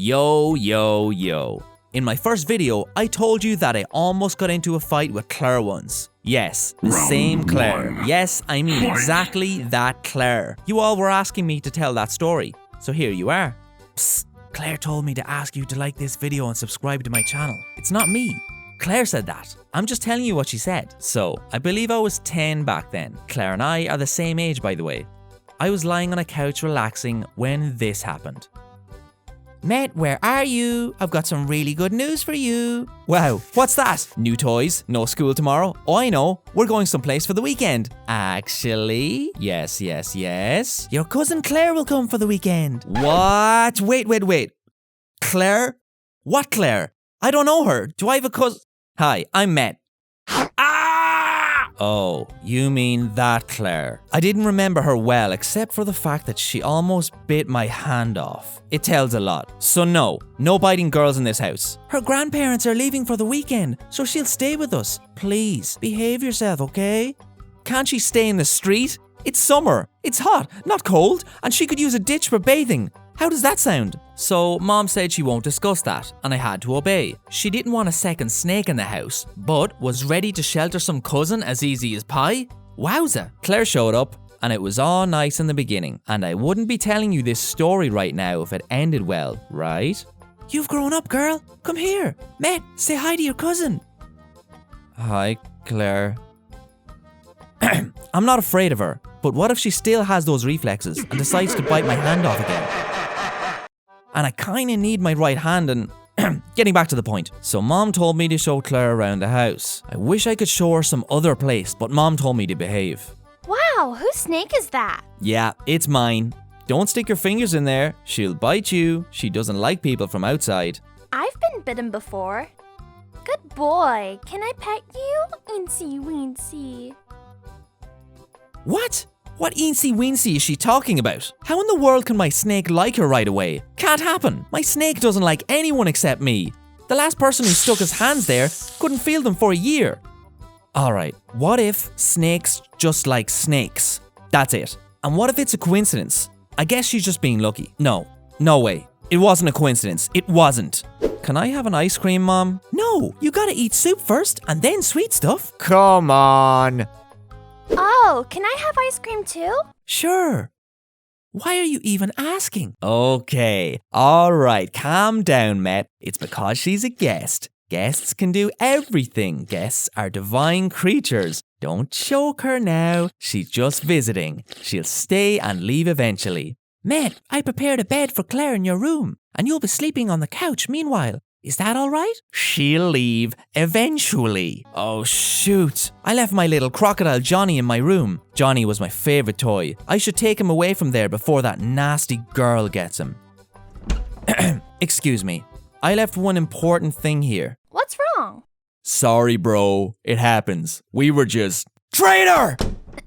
Yo, yo, yo. In my first video, I told you that I almost got into a fight with Claire once. Yes, the same Claire. Yes, I mean exactly that Claire. You all were asking me to tell that story, so here you are. Psst, Claire told me to ask you to like this video and subscribe to my channel. It's not me. Claire said that. I'm just telling you what she said. So, I believe I was 10 back then. Claire and I are the same age, by the way. I was lying on a couch relaxing when this happened. Met, where are you? I've got some really good news for you. Wow, what's that? New toys? No school tomorrow? Oh, I know. We're going someplace for the weekend. Actually, yes. Your cousin Claire will come for the weekend. What? Wait. Claire? What Claire? I don't know her. Do I have a cousin? Hi, I'm Met. Oh, you mean that Claire. I didn't remember her well except for the fact that she almost bit my hand off. It tells a lot. So no biting girls in this house. Her grandparents are leaving for the weekend, so she'll stay with us. Please, behave yourself, okay? Can't she stay in the street? It's summer. It's hot, not cold, and she could use a ditch for bathing. How does that sound? So Mom said she won't discuss that, and I had to obey. She didn't want a second snake in the house, but was ready to shelter some cousin as easy as pie? Wowza! Claire showed up, and it was all nice in the beginning, and I wouldn't be telling you this story right now if it ended well, right? You've grown up, girl. Come here. Met, say hi to your cousin. Hi, Claire. I'm not afraid of her, but what if she still has those reflexes and decides to bite my hand off again? And I kinda need my right hand and getting back to the point. So Mom told me to show Claire around the house. I wish I could show her some other place, but Mom told me to behave. Wow, whose snake is that? Yeah, it's mine. Don't stick your fingers in there. She'll bite you. She doesn't like people from outside. I've been bitten before. Good boy. Can I pet you? Eensy weensy. What? What eensy weensy is she talking about? How in the world can my snake like her right away? Can't happen. My snake doesn't like anyone except me. The last person who stuck his hands there couldn't feel them for a year. Alright, what if snakes just like snakes? That's it. And what if it's a coincidence? I guess she's just being lucky. No way. It wasn't a coincidence. It wasn't. Can I have an ice cream, Mom? No, you gotta eat soup first and then sweet stuff. Come on. Oh, can I have ice cream too? Sure. Why are you even asking? Okay, alright, calm down, Met. It's because she's a guest. Guests can do everything. Guests are divine creatures. Don't choke her now. She's just visiting. She'll stay and leave eventually. Met, I prepared a bed for Claire in your room, and you'll be sleeping on the couch meanwhile. Is that alright? She'll leave eventually. Oh shoot. I left my little crocodile Johnny in my room. Johnny was my favourite toy. I should take him away from there before that nasty girl gets him. Excuse me. I left one important thing here. What's wrong? Sorry, bro. It happens. We were just... Traitor!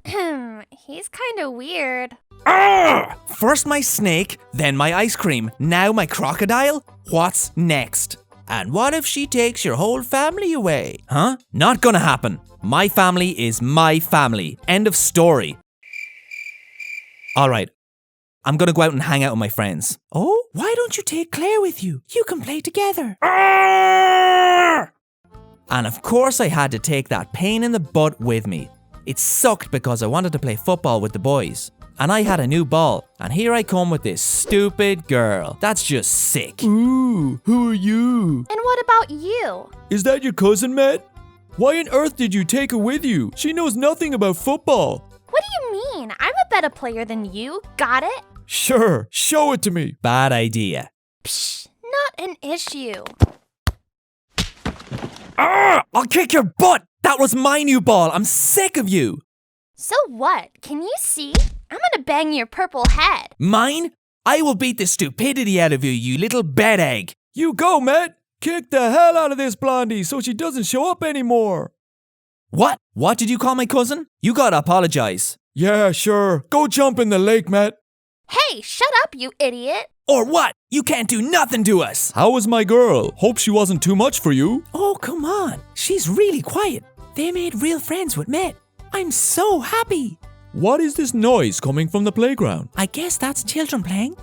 He's kinda weird. First my snake, then my ice cream, now my crocodile? What's next? And what if she takes your whole family away? Huh? Not gonna happen. My family is my family. End of story. Alright, I'm gonna go out and hang out with my friends. Oh? Why don't you take Claire with you? You can play together. And of course I had to take that pain in the butt with me. It sucked because I wanted to play football with the boys. And I had a new ball, and here I come with this stupid girl. That's just sick. Ooh, who are you? And what about you? Is that your cousin, Met? Why on earth did you take her with you? She knows nothing about football. What do you mean? I'm a better player than you. Got it? Sure, show it to me. Bad idea. Psh, not an issue. I'll kick your butt! That was my new ball. I'm sick of you. So what? Can you see? I'm gonna bang your purple head. Mine? I will beat the stupidity out of you, you little bed egg. You go, Met. Kick the hell out of this blondie so she doesn't show up anymore. What? What did you call my cousin? You gotta apologize. Yeah, sure. Go jump in the lake, Met. Hey, shut up, you idiot. Or what? You can't do nothing to us. How was my girl? Hope she wasn't too much for you. Oh, come on. She's really quiet. They made real friends with Met. I'm so happy. What is this noise coming from the playground? I guess that's children playing.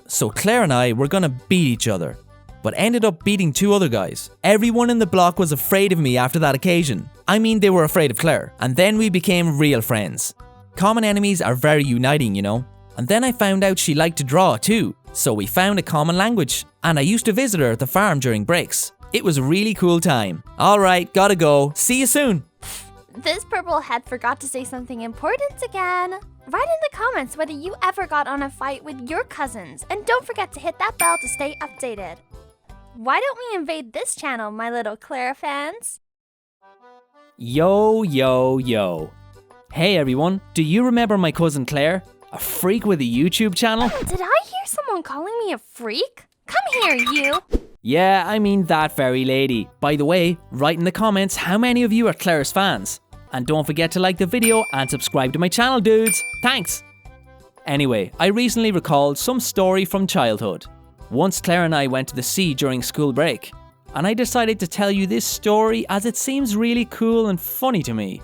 So Claire and I were gonna beat each other, but ended up beating 2 other guys. Everyone in the block was afraid of me after that occasion. I mean, they were afraid of Claire, and then we became real friends. Common enemies are very uniting, you know. And then I found out she liked to draw too, so we found a common language, and I used to visit her at the farm during breaks. It was a really cool time. Alright, gotta go. See you soon. This purple head forgot to say something important again. Write in the comments whether you ever got on a fight with your cousins, and don't forget to hit that bell to stay updated. Why don't we invade this channel, my little Claire fans? Yo, yo, yo. Hey everyone, do you remember my cousin Claire? A freak with a YouTube channel? Did I hear someone calling me a freak? Come here, you! Yeah, I mean that very lady. By the way, write in the comments how many of you are Claire's fans. And don't forget to like the video and subscribe to my channel, dudes. Thanks! Anyway, I recently recalled some story from childhood. Once Claire and I went to the sea during school break, and I decided to tell you this story as it seems really cool and funny to me.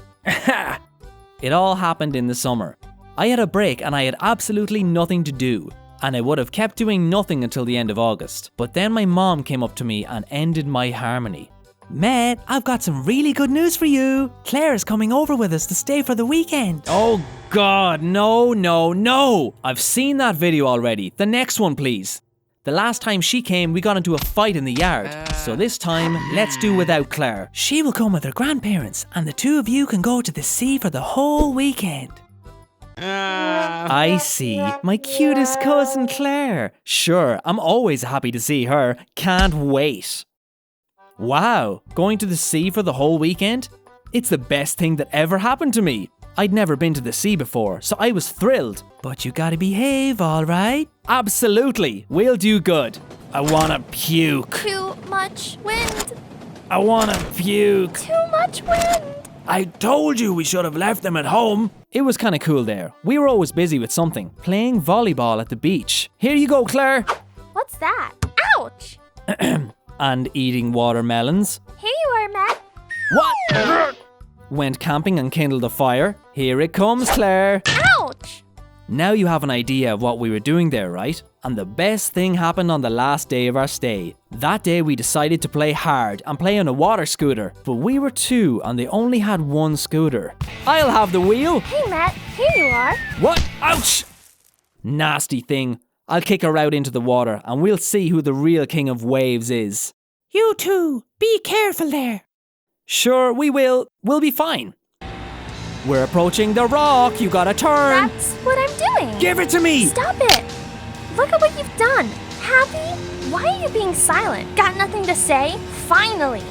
It all happened in the summer. I had a break and I had absolutely nothing to do, and I would have kept doing nothing until the end of August. But then my mom came up to me and ended my harmony. Matt, I've got some really good news for you. Claire is coming over with us to stay for the weekend. Oh God, no, no, no. I've seen that video already. The next one, please. The last time she came, we got into a fight in the yard. So this time, let's do without Claire. She will come with her grandparents, and the 2 of you can go to the sea for the whole weekend. I see. My cutest cousin Claire. Sure, I'm always happy to see her. Can't wait. Wow, going to the sea for the whole weekend? It's the best thing that ever happened to me. I'd never been to the sea before, so I was thrilled. But you gotta behave, alright? Absolutely, we'll do good. I wanna puke. Too much wind. I wanna puke. Too much wind. I told you we should have left them at home. It was kinda cool there. We were always busy with something, playing volleyball at the beach. Here you go, Claire. What's that? Ouch! And eating watermelons. Here you are, Matt. What? Went camping and kindled a fire. Here it comes, Claire. Ouch! Now you have an idea of what we were doing there, right? And the best thing happened on the last day of our stay. That day we decided to play hard and play on a water scooter. But we were 2 and they only had 1 scooter. I'll have the wheel. Hey, Matt. Here you are. What? Ouch! Nasty thing. I'll kick her out into the water and we'll see who the real king of waves is. You 2, be careful there. Sure, we will. We'll be fine. We're approaching the rock. You gotta turn. That's what I'm doing. Give it to me. Stop it. Look at what you've done. Happy? Why are you being silent? Got nothing to say? Finally.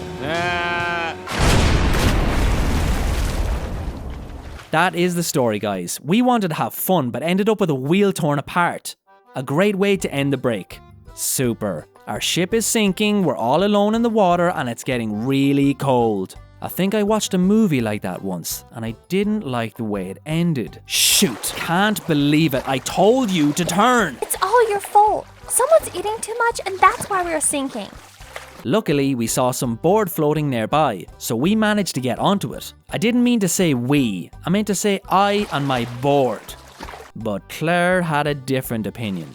That is the story, guys. We wanted to have fun, but ended up with a wheel torn apart. A great way to end the break. Super. Our ship is sinking, we're all alone in the water, and it's getting really cold. I think I watched a movie like that once, and I didn't like the way it ended. Shoot, can't believe it. I told you to turn. It's all your fault. Someone's eating too much, and that's why we're sinking. Luckily, we saw some board floating nearby, so we managed to get onto it. I didn't mean to say we, I meant to say I and my board. But Claire had a different opinion.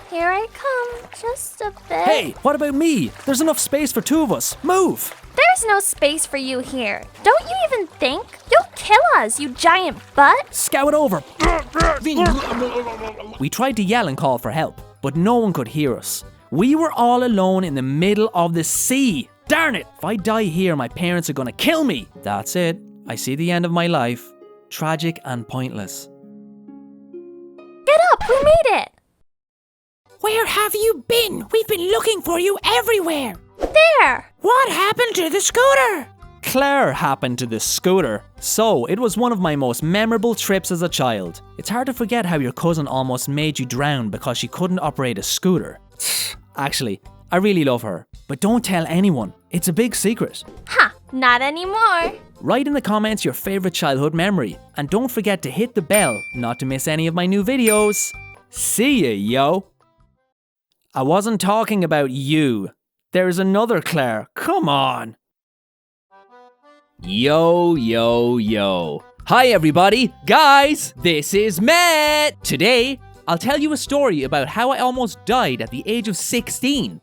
Here I come, just a bit. Hey, what about me? There's enough space for 2 of us. Move! There's no space for you here. Don't you even think? You'll kill us, you giant butt. Scout over! We tried to yell and call for help, but no one could hear us. We were all alone in the middle of the sea. Darn it! If I die here, my parents are gonna kill me. That's it. I see the end of my life. Tragic and pointless. Get up, we made it. Where have you been? We've been looking for you everywhere. There. What happened to the scooter? Claire happened to the scooter. So, it was one of my most memorable trips as a child. It's hard to forget how your cousin almost made you drown because she couldn't operate a scooter. Actually, I really love her. But don't tell anyone. It's a big secret. Ha, not anymore. Write in the comments your favorite childhood memory. And don't forget to hit the bell not to miss any of my new videos. See ya, yo. I wasn't talking about you. There's another Claire. Come on. Yo, yo, yo. Hi everybody. Guys, this is METT. Today, I'll tell you a story about how I almost died at the age of 16.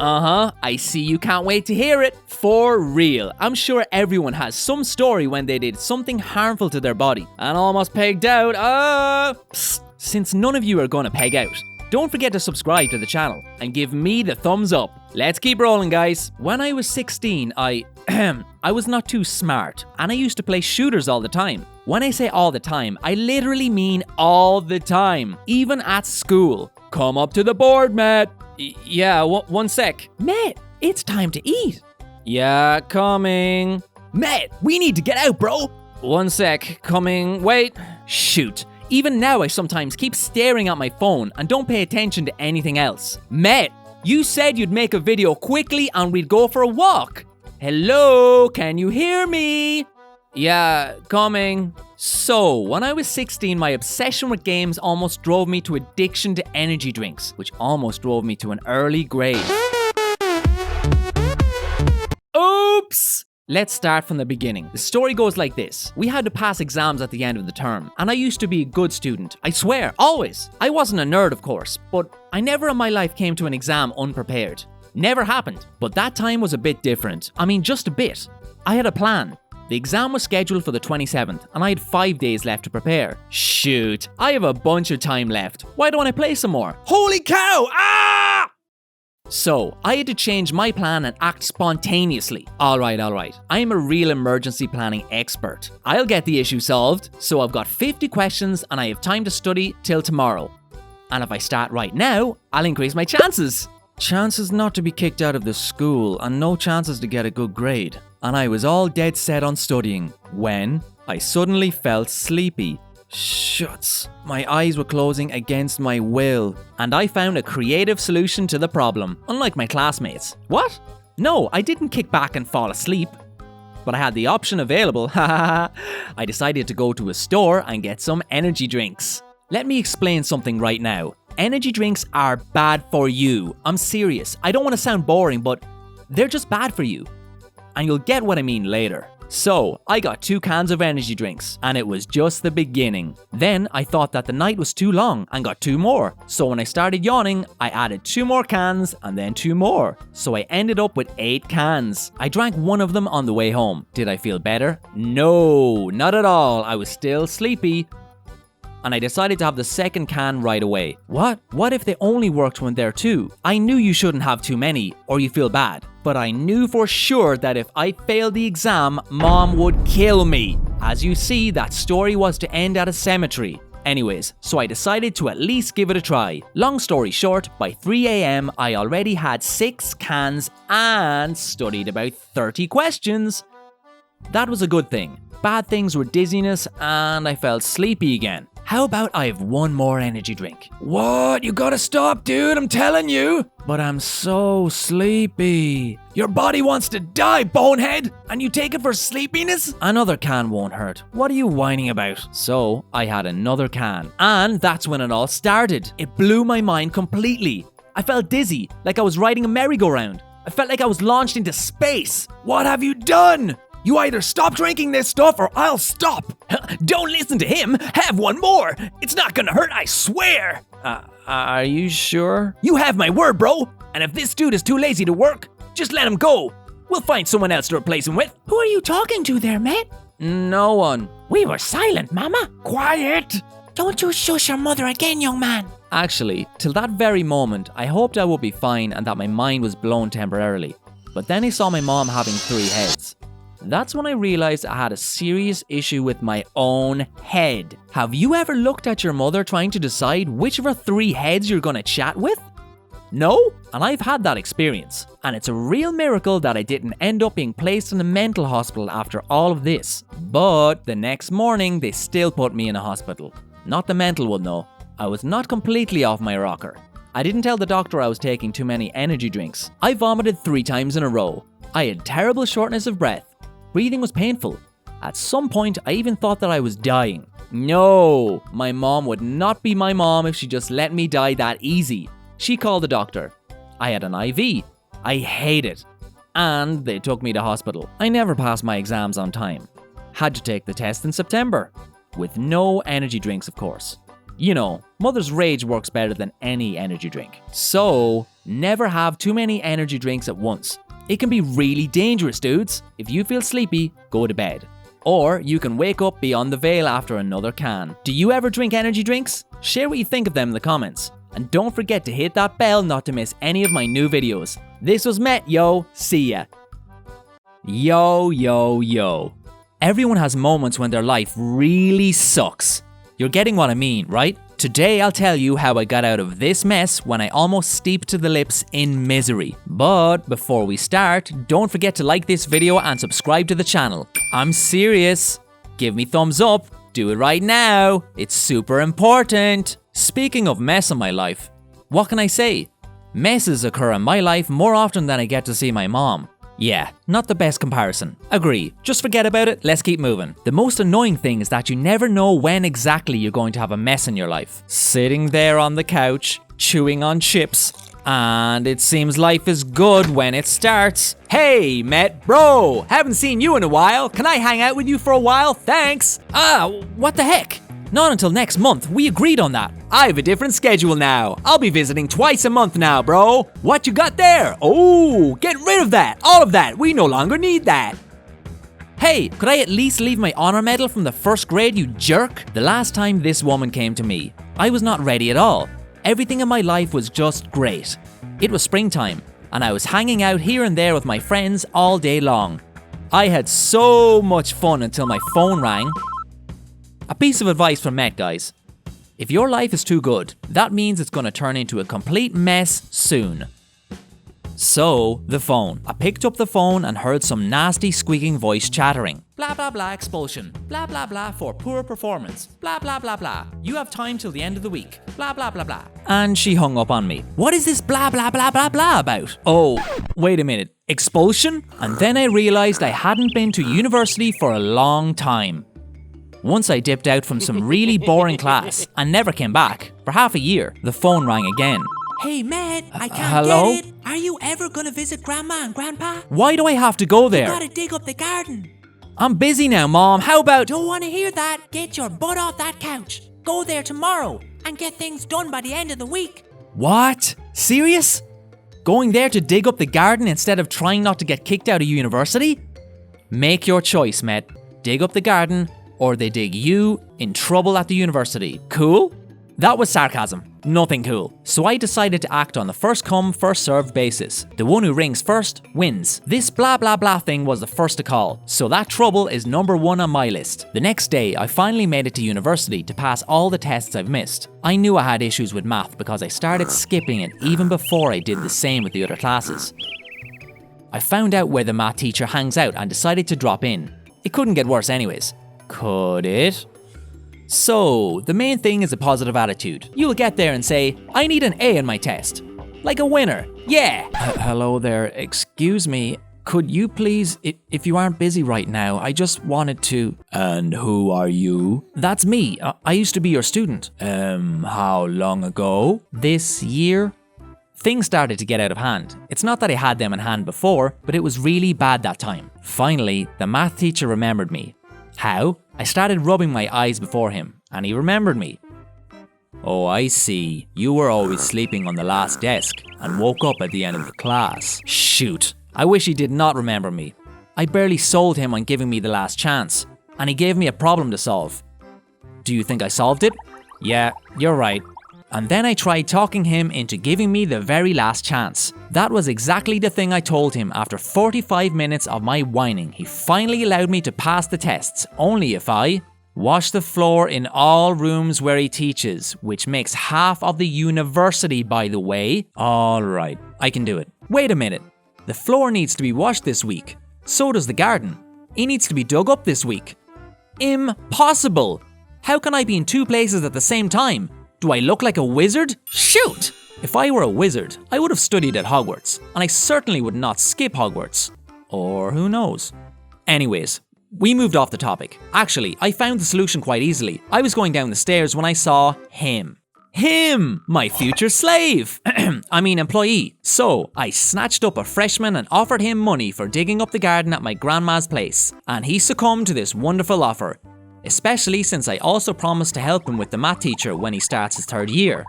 I see you can't wait to hear it. For real. I'm sure everyone has some story when they did something harmful to their body and almost pegged out. Since none of you are gonna peg out, don't forget to subscribe to the channel and give me the thumbs up. Let's keep rolling, guys. When I was 16, I was not too smart, and I used to play shooters all the time. When I say all the time, I literally mean all the time, even at school. Come up to the board, Matt. Yeah, one sec. Matt, it's time to eat. Yeah, coming. Matt, we need to get out, bro. One sec, coming. Wait. Shoot. Even now, I sometimes keep staring at my phone and don't pay attention to anything else. Matt, you said you'd make a video quickly and we'd go for a walk. Hello, can you hear me? Yeah, coming. So, when I was 16, my obsession with games almost drove me to addiction to energy drinks, which almost drove me to an early grave. Oops! Let's start from the beginning. The story goes like this. We had to pass exams at the end of the term, and I used to be a good student. I swear, always. I wasn't a nerd, of course, but I never in my life came to an exam unprepared. Never happened. But that time was a bit different. I mean, just a bit. I had a plan. The exam was scheduled for the 27th, and I had 5 days left to prepare. Shoot, I have a bunch of time left. Why don't I play some more? Holy cow! Ah! So, I had to change my plan and act spontaneously. Alright. I'm a real emergency planning expert. I'll get the issue solved. So I've got 50 questions and I have time to study till tomorrow. And if I start right now, I'll increase my chances. Chances not to be kicked out of the school and no chances to get a good grade. And I was all dead set on studying when I suddenly felt sleepy. Shucks. My eyes were closing against my will, and I found a creative solution to the problem, unlike my classmates. What? No, I didn't kick back and fall asleep. But I had the option available. I decided to go to a store and get some energy drinks. Let me explain something right now. Energy drinks are bad for you. I'm serious. I don't want to sound boring, but they're just bad for you. And you'll get what I mean later. So, I got 2 cans of energy drinks, and it was just the beginning. Then, I thought that the night was too long and got 2 more. So when I started yawning, I added 2 more cans and then 2 more. So I ended up with 8 cans. I drank 1 of them on the way home. Did I feel better? No, not at all. I was still sleepy. And I decided to have the second can right away. What? What if they only worked when there too? I knew you shouldn't have too many, or you feel bad. But I knew for sure that if I failed the exam, Mom would kill me. As you see, that story was to end at a cemetery. Anyways, so I decided to at least give it a try. Long story short, by 3 AM, I already had 6 cans and studied about 30 questions. That was a good thing. Bad things were dizziness and I felt sleepy again. How about I have 1 more energy drink? What? You gotta stop, dude, I'm telling you. But I'm so sleepy. Your body wants to die, bonehead, and you take it for sleepiness? Another can won't hurt. What are you whining about? So, I had another can. And that's when it all started. It blew my mind completely. I felt dizzy, like I was riding a merry-go-round. I felt like I was launched into space. What have you done? You either stop drinking this stuff or I'll stop. Don't listen to him. Have 1 more. It's not gonna hurt, I swear. Are you sure? You have my word, bro. And if this dude is too lazy to work, just let him go. We'll find someone else to replace him with. Who are you talking to there, Matt? No one. We were silent, Mama. Quiet! Don't you shush your mother again, young man. Actually, till that very moment, I hoped I would be fine and that my mind was blown temporarily. But then I saw my mom having 3 heads. That's when I realized I had a serious issue with my own head. Have you ever looked at your mother trying to decide which of her 3 heads you're gonna chat with? No? And I've had that experience. And it's a real miracle that I didn't end up being placed in a mental hospital after all of this. But the next morning, they still put me in a hospital. Not the mental one though. I was not completely off my rocker. I didn't tell the doctor I was taking too many energy drinks. I vomited 3 times in a row. I had terrible shortness of breath. Breathing was painful. At some point, I even thought that I was dying. No, my mom would not be my mom if she just let me die that easy. She called the doctor. I had an IV. I hate it. And they took me to hospital. I never passed my exams on time. Had to take the test in September. With no energy drinks, of course. You know, mother's rage works better than any energy drink. So, never have too many energy drinks at once. It can be really dangerous, dudes. If you feel sleepy, go to bed. Or you can wake up beyond the veil after another can. Do you ever drink energy drinks? Share what you think of them in the comments. And don't forget to hit that bell not to miss any of my new videos. This was METT, yo. See ya. Yo, yo, yo. Everyone has moments when their life really sucks. You're getting what I mean, right? Today I'll tell you how I got out of this mess when I almost steeped to the lips in misery. But before we start, don't forget to like this video and subscribe to the channel. I'm serious. Give me thumbs up. Do it right now. It's super important. Speaking of mess in my life, what can I say? Messes occur in my life more often than I get to see my mom. Yeah, not the best comparison. Agree. Just forget about it, let's keep moving. The most annoying thing is that you never know when exactly you're going to have a mess in your life. Sitting there on the couch, chewing on chips, and it seems life is good when it starts. Hey, METT, bro, haven't seen you in a while. Can I hang out with you for a while? Thanks. What the heck? Not until next month, we agreed on that. I have a different schedule now. I'll be visiting twice a month now, bro. What you got there? Oh, get rid of that. All of that. We no longer need that. Hey, could I at least leave my honor medal from the first grade, you jerk? The last time this woman came to me, I was not ready at all. Everything in my life was just great. It was springtime, and I was hanging out here and there with my friends all day long. I had so much fun until my phone rang. A piece of advice from METT, guys. If your life is too good, that means it's going to turn into a complete mess soon. So, the phone. I picked up the phone and heard some nasty squeaking voice chattering. Blah blah blah expulsion. Blah blah blah for poor performance. Blah blah blah blah. You have time till the end of the week. Blah blah blah blah. And she hung up on me. What is this blah blah blah blah blah about? Oh, wait a minute. Expulsion? And then I realized I hadn't been to university for a long time. Once I dipped out from some really boring class and never came back for half a year. The phone rang again. Hey, METT, I can't hello? get it. Are you ever gonna visit Grandma and Grandpa? Why do I have to go there? You gotta dig up the garden. I'm busy now, Mom. How about... Don't wanna hear that. Get your butt off that couch. Go there tomorrow and get things done by the end of the week. What? Serious? Going there to dig up the garden instead of trying not to get kicked out of university? Make your choice, METT. Dig up the garden, or they dig you in trouble at the university. Cool? That was sarcasm. Nothing cool. So I decided to act on the first come, first served basis. The one who rings first wins. This blah blah blah thing was the first to call, so that trouble is number 1 on my list. The next day, I finally made it to university to pass all the tests I've missed. I knew I had issues with math because I started skipping it even before I did the same with the other classes. I found out where the math teacher hangs out and decided to drop in. It couldn't get worse anyways. Could it? So, the main thing is a positive attitude. You'll get there and say, I need an A in my test. Like a winner. Yeah. Hello there, excuse me. Could you please, if you aren't busy right now, I just wanted to... And who are you? That's me. I used to be your student. How long ago? This year? Things started to get out of hand. It's not that I had them in hand before, but it was really bad that time. Finally, the math teacher remembered me. How? I started rubbing my eyes before him, and he remembered me. Oh, I see. You were always sleeping on the last desk, and woke up at the end of the class. Shoot. I wish he did not remember me. I barely sold him on giving me the last chance, and he gave me a problem to solve. Do you think I solved it? Yeah, you're right. And then I tried talking him into giving me the very last chance. That was exactly the thing I told him. After 45 minutes of my whining, he finally allowed me to pass the tests, only if I wash the floor in all rooms where he teaches, which makes half of the university, by the way. Alright, I can do it. Wait a minute. The floor needs to be washed this week. So does the garden. It needs to be dug up this week. Impossible! How can I be in 2 places at the same time? Do I look like a wizard? Shoot! If I were a wizard, I would have studied at Hogwarts, and I certainly would not skip Hogwarts. Or who knows? Anyways, we moved off the topic. Actually, I found the solution quite easily. I was going down the stairs when I saw him. Him! My future slave! employee. So, I snatched up a freshman and offered him money for digging up the garden at my grandma's place. And he succumbed to this wonderful offer. especially since I also promised to help him with the math teacher when he starts his 3rd year.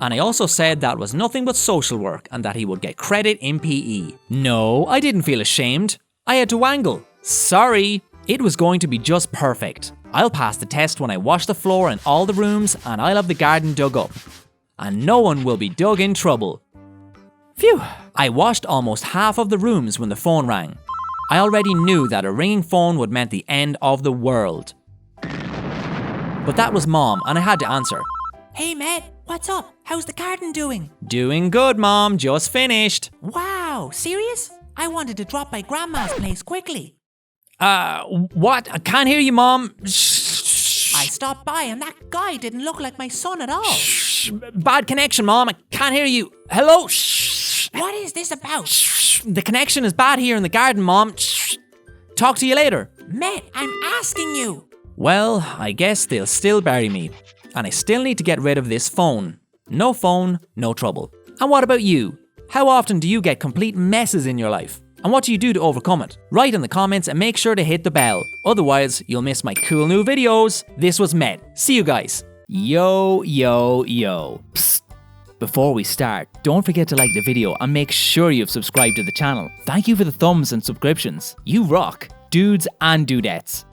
And I also said that was nothing but social work and that he would get credit in PE. No, I didn't feel ashamed. I had to wangle. Sorry. It was going to be just perfect. I'll pass the test when I wash the floor in all the rooms and I'll have the garden dug up. And no one will be dug in trouble. Phew. I washed almost half of the rooms when the phone rang. I already knew that a ringing phone would mean the end of the world. But that was Mom and I had to answer. Hey, Matt, what's up? How's the garden doing? Doing good, Mom. Just finished. Wow, serious? I wanted to drop by Grandma's place quickly. What? I can't hear you, Mom. I stopped by and that guy didn't look like my son at all. Bad connection, Mom. I can't hear you. Hello? What is this about? The connection is bad here in the garden, Mom. Talk to you later. Matt, I'm asking you. Well, I guess they'll still bury me. And I still need to get rid of this phone. No phone, no trouble. And what about you? How often do you get complete messes in your life? And what do you do to overcome it? Write in the comments and make sure to hit the bell. Otherwise, you'll miss my cool new videos. This was METT. See you guys. Yo, yo, yo. Psst. Before we start, don't forget to like the video and make sure you've subscribed to the channel. Thank you for the thumbs and subscriptions. You rock, dudes and dudettes.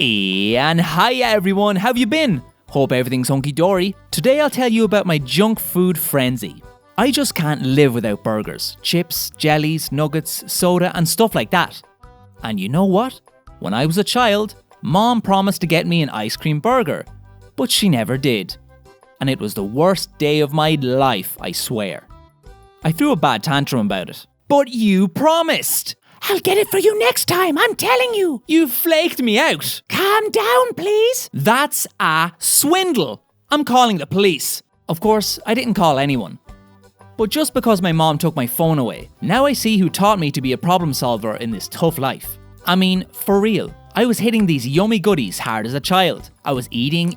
And hiya everyone, how have you been? Hope everything's hunky-dory. Today I'll tell you about my junk food frenzy. I just can't live without burgers, chips, jellies, nuggets, soda and stuff like that. And you know what? When I was a child, Mom promised to get me an ice cream burger, but she never did. And it was the worst day of my life, I swear. I threw a bad tantrum about it. But you promised! I'll get it for you next time, I'm telling you. You flaked me out. Calm down, please. That's a swindle. I'm calling the police. Of course, I didn't call anyone. But just because my mom took my phone away, now I see who taught me to be a problem solver in this tough life. I mean, for real. I was hitting these yummy goodies hard as a child. I was eating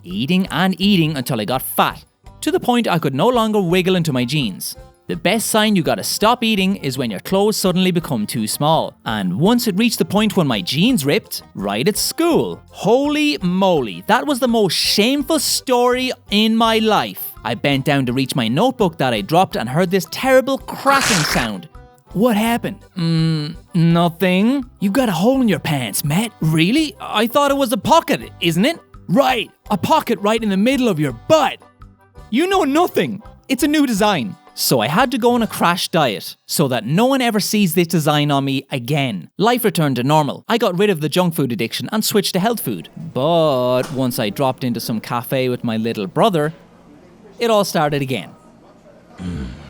until I got fat, to the point I could no longer wiggle into my jeans. The best sign you gotta stop eating is when your clothes suddenly become too small. And once it reached the point when my jeans ripped, right at school. Holy moly, that was the most shameful story in my life. I bent down to reach my notebook that I dropped and heard this terrible cracking sound. What happened? Nothing. You got a hole in your pants, Matt. Really? I thought it was a pocket, isn't it? Right, a pocket right in the middle of your butt. You know nothing. It's a new design. So I had to go on a crash diet so that no one ever sees this design on me again. Life returned to normal. I got rid of the junk food addiction and switched to health food. But once I dropped into some cafe with my little brother, it all started again.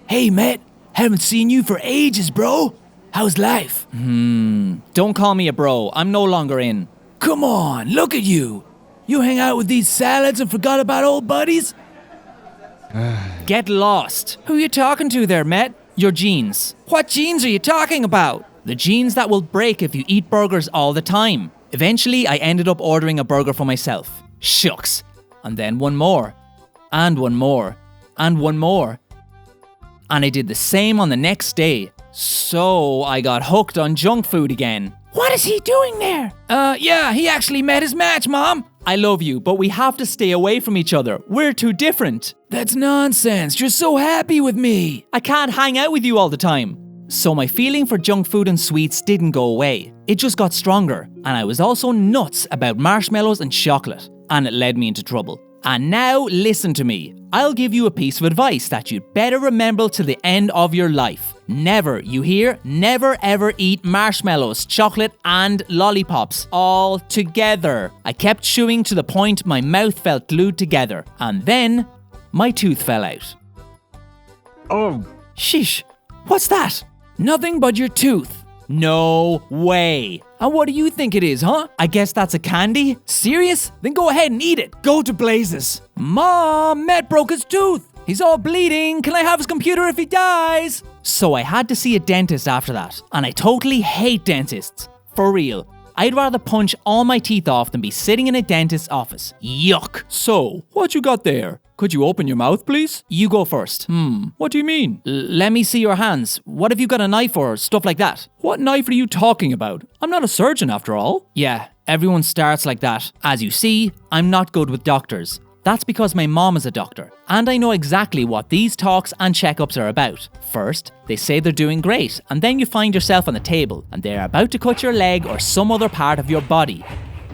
Hey, Matt. Haven't seen you for ages, bro. How's life? Don't call me a bro. I'm no longer in. Come on, look at you. You hang out with these salads and forgot about old buddies? Get lost. Who you talking to there, Matt? Your jeans. What jeans are you talking about? The jeans that will break if you eat burgers all the time. Eventually, I ended up ordering a burger for myself. Shucks. And then one more. And one more. And one more. And I did the same on the next day. So I got hooked on junk food again. What is he doing there? Yeah, he actually met his match, Mom. I love you, but we have to stay away from each other. We're too different. That's nonsense. You're so happy with me. I can't hang out with you all the time. So my feeling for junk food and sweets didn't go away. It just got stronger. And I was also nuts about marshmallows and chocolate. And it led me into trouble. And now listen to me. I'll give you a piece of advice that you'd better remember till the end of your life. Never, you hear? Never ever eat marshmallows, chocolate and lollipops all together. I kept chewing to the point my mouth felt glued together. And then my tooth fell out. Oh. Sheesh. What's that? Nothing but your tooth. No way. And what do you think it is, huh? I guess that's a candy? Serious? Then go ahead and eat it. Go to blazes. Mom, Matt broke his tooth. He's all bleeding. Can I have his computer if he dies? So I had to see a dentist after that. And I totally hate dentists. For real. I'd rather punch all my teeth off than be sitting in a dentist's office. Yuck. So, what you got there? Could you open your mouth, please? You go first. What do you mean? Let me see your hands. What if you got a knife or stuff like that? What knife are you talking about? I'm not a surgeon after all. Yeah, Everyone starts like that. As you see, I'm not good with doctors. That's because my mom is a doctor, and I know exactly what these talks and checkups are about. First, they say they're doing great, and then you find yourself on the table, and they're about to cut your leg or some other part of your body.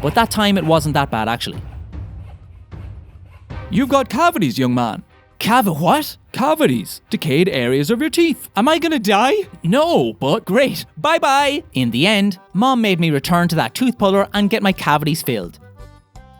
But that time it wasn't that bad actually. You've got cavities, young man. What? Cavities. Decayed areas of your teeth. Am I gonna die? No, but great. Bye-bye. In the end, Mom made me return to that tooth puller and get my cavities filled.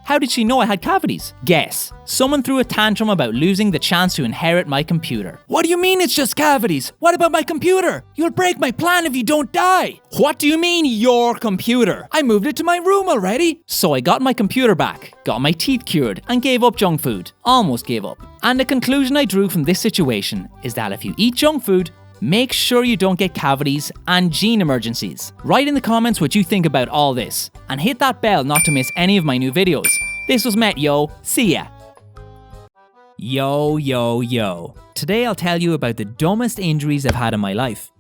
How did she know I had cavities? Guess. Someone threw a tantrum about losing the chance to inherit my computer. What do you mean it's just cavities? What about my computer? You'll break my plan if you don't die. What do you mean your computer? I moved it to my room already. So I got my computer back, got my teeth cured, and gave up junk food. Almost gave up. And the conclusion I drew from this situation is that if you eat junk food, make sure you don't get cavities and gene emergencies. Write in the comments what you think about all this. And hit that bell not to miss any of my new videos. This was METT, yo. See ya. Yo. Today I'll tell you about the dumbest injuries I've had in my life.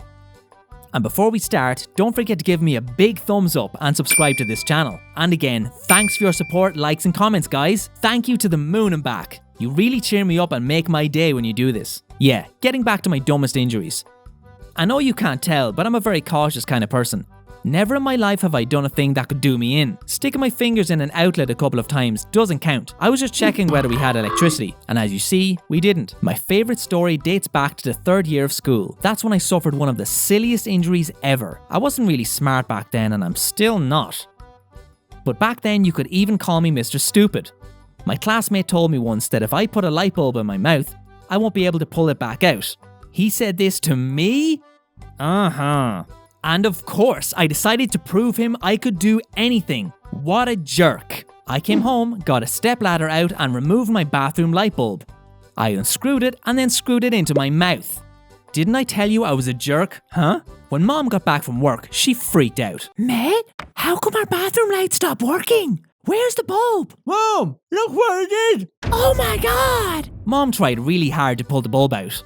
And before we start, don't forget to give me a big thumbs up and subscribe to this channel. And again, thanks for your support, likes and comments, guys. Thank you to the moon and back. You really cheer me up and make my day when you do this. Yeah, getting back to my dumbest injuries. I know you can't tell, but I'm a very cautious kind of person. Never in my life have I done a thing that could do me in. Sticking my fingers in an outlet a couple of times doesn't count. I was just checking whether we had electricity, and as you see, we didn't. My favourite story dates back to the 3rd year of school. That's when I suffered one of the silliest injuries ever. I wasn't really smart back then, and I'm still not. But back then you could even call me Mr. Stupid. My classmate told me once that if I put a light bulb in my mouth, I won't be able to pull it back out. He said this to me? And of course, I decided to prove him I could do anything. What a jerk. I came home, got a stepladder out and removed my bathroom light bulb. I unscrewed it and then screwed it into my mouth. Didn't I tell you I was a jerk? Huh? When Mom got back from work, she freaked out. METT, how come our bathroom light stopped working? Where's the bulb? Mom, look what I did. Oh my god! Mom tried really hard to pull the bulb out.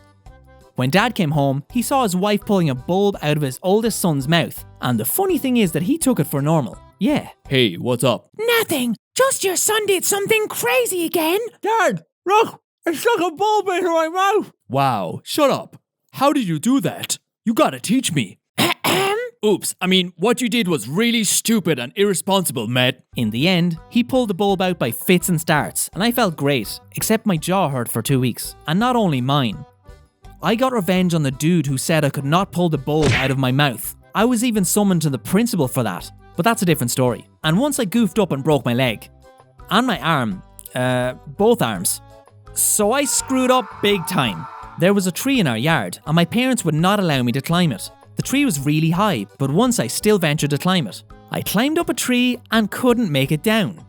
When Dad came home, he saw his wife pulling a bulb out of his oldest son's mouth. And the funny thing is that he took it for normal. Yeah. Hey, what's up? Nothing. Just your son did something crazy again. Dad, look, I stuck a bulb into my mouth. Wow, shut up. How did you do that? You gotta teach me. Oops, I mean, what you did was really stupid and irresponsible, METT. In the end, he pulled the bulb out by fits and starts, and I felt great, except my jaw hurt for 2 weeks. And not only mine. I got revenge on the dude who said I could not pull the bulb out of my mouth. I was even summoned to the principal for that, but that's a different story. And once I goofed up and broke my leg. And my arm. Both arms. So I screwed up big time. There was a tree in our yard, and my parents would not allow me to climb it. The tree was really high, but once I still ventured to climb it. I climbed up a tree and couldn't make it down.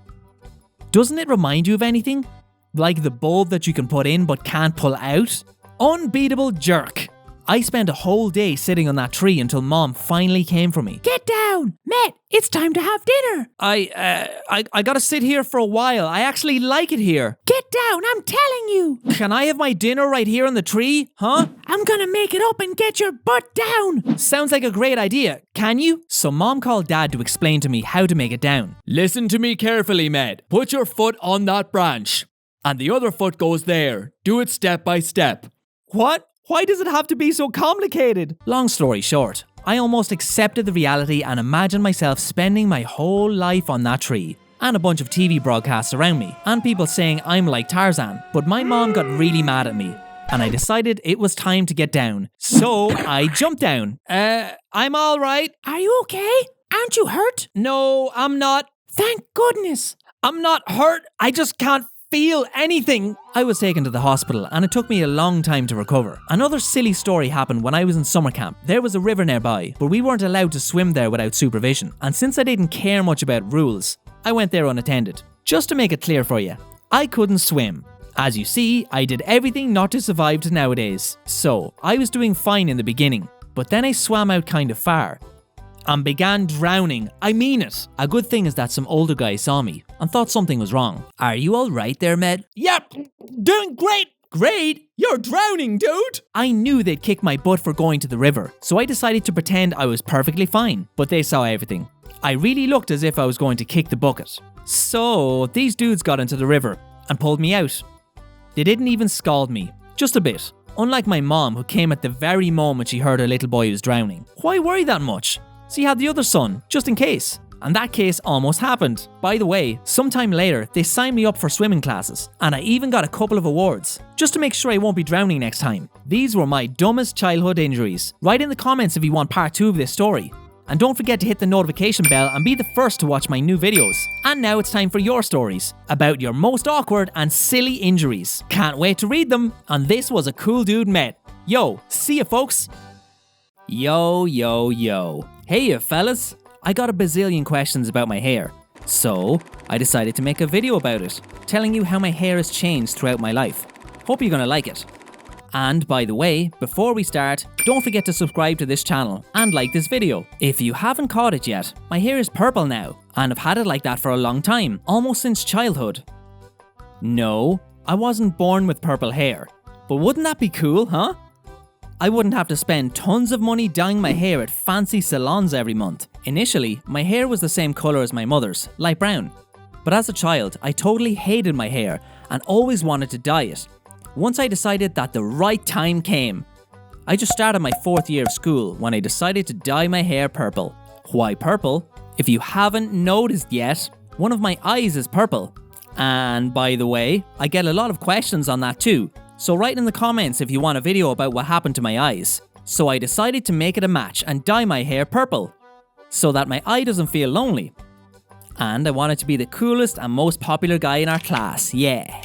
Doesn't it remind you of anything? Like the bulb that you can put in but can't pull out? Unbeatable jerk. I spent a whole day sitting on that tree until Mom finally came for me. Get down! METT, it's time to have dinner! I gotta sit here for a while. I actually like it here. Get down, I'm telling you! Can I have my dinner right here on the tree? Huh? I'm gonna make it up and get your butt down! Sounds like a great idea. Can you? So Mom called Dad to explain to me how to make it down. Listen to me carefully, METT. Put your foot on that branch. And the other foot goes there. Do it step by step. What? Why does it have to be so complicated? Long story short, I almost accepted the reality and imagined myself spending my whole life on that tree. And a bunch of TV broadcasts around me, and people saying I'm like Tarzan. But my mom got really mad at me, and I decided it was time to get down. So I jumped down. I'm alright. Are you okay? Aren't you hurt? No, I'm not. Thank goodness. I'm not hurt. I just can't feel anything. I was taken to the hospital and it took me a long time to recover. Another silly story happened when I was in summer camp. There was a river nearby, but we weren't allowed to swim there without supervision. And since I didn't care much about rules, I went there unattended. Just to make it clear for you, I couldn't swim. As you see, I did everything not to survive to nowadays. So, I was doing fine in the beginning, but then I swam out kind of far and began drowning. I mean it. A good thing is that some older guys saw me and thought something was wrong. Are you alright there, METT? Yep, doing great. Great? You're drowning, dude. I knew they'd kick my butt for going to the river, so I decided to pretend I was perfectly fine, but they saw everything. I really looked as if I was going to kick the bucket. So these dudes got into the river and pulled me out. They didn't even scald me, just a bit. Unlike my mom, who came at the very moment she heard her little boy was drowning. Why worry that much? She had the other son, just in case. And that case almost happened. By the way, sometime later, they signed me up for swimming classes, and I even got a couple of awards, just to make sure I won't be drowning next time. These were my dumbest childhood injuries. Write in the comments if you want part 2 of this story. And don't forget to hit the notification bell and be the first to watch my new videos. And now it's time for your stories about your most awkward and silly injuries. Can't wait to read them. And this was a cool dude Met. Yo, see ya folks. Yo, yo, yo. Hey ya fellas. I got a bazillion questions about my hair. So, I decided to make a video about it, telling you how my hair has changed throughout my life. Hope you're gonna like it. And by the way, before we start, don't forget to subscribe to this channel and like this video. If you haven't caught it yet, my hair is purple now, and I've had it like that for a long time, almost since childhood. No, I wasn't born with purple hair, but wouldn't that be cool, huh? I wouldn't have to spend tons of money dyeing my hair at fancy salons every month. Initially, my hair was the same colour as my mother's, light brown. But as a child, I totally hated my hair and always wanted to dye it. Once I decided that the right time came, I just started my 4th year of school when I decided to dye my hair purple. Why purple? If you haven't noticed yet, one of my eyes is purple. And by the way, I get a lot of questions on that too, so write in the comments if you want a video about what happened to my eyes. So I decided to make it a match and dye my hair purple, so that my eye doesn't feel lonely. And I wanted to be the coolest and most popular guy in our class, yeah.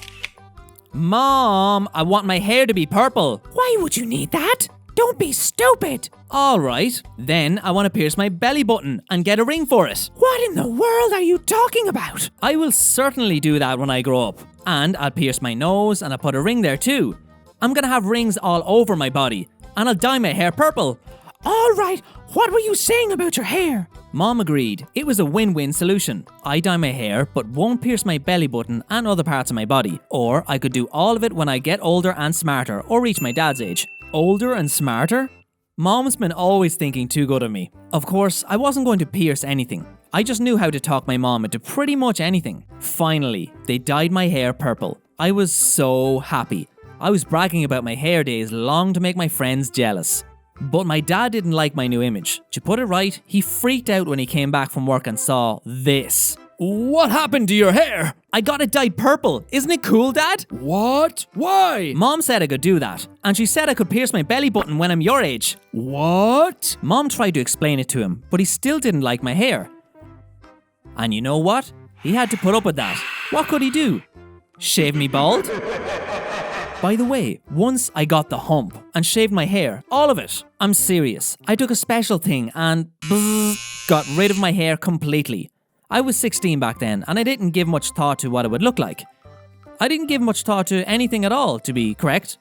Mom, I want my hair to be purple. Why would you need that? Don't be stupid. Alright, then I want to pierce my belly button and get a ring for it. What in the world are you talking about? I will certainly do that when I grow up. And I'll pierce my nose and I'll put a ring there too. I'm gonna have rings all over my body, and I'll dye my hair purple. Alright, what were you saying about your hair? Mom agreed. It was a win-win solution. I dye my hair, but won't pierce my belly button and other parts of my body. Or I could do all of it when I get older and smarter, or reach my dad's age. Older and smarter? Mom's been always thinking too good of me. Of course, I wasn't going to pierce anything. I just knew how to talk my mom into pretty much anything. Finally, they dyed my hair purple. I was so happy. I was bragging about my hair days long to make my friends jealous. But my dad didn't like my new image. To put it right, he freaked out when he came back from work and saw this. What happened to your hair? I got it dyed purple. Isn't it cool, Dad? What? Why? Mom said I could do that. And she said I could pierce my belly button when I'm your age. What? Mom tried to explain it to him, but he still didn't like my hair. And you know what? He had to put up with that. What could he do? Shave me bald? By the way, once I got the hump and shaved my hair, all of it. I'm serious. I took a special thing and got rid of my hair completely. I was 16 back then and I didn't give much thought to what it would look like. I didn't give much thought to anything at all, to be correct.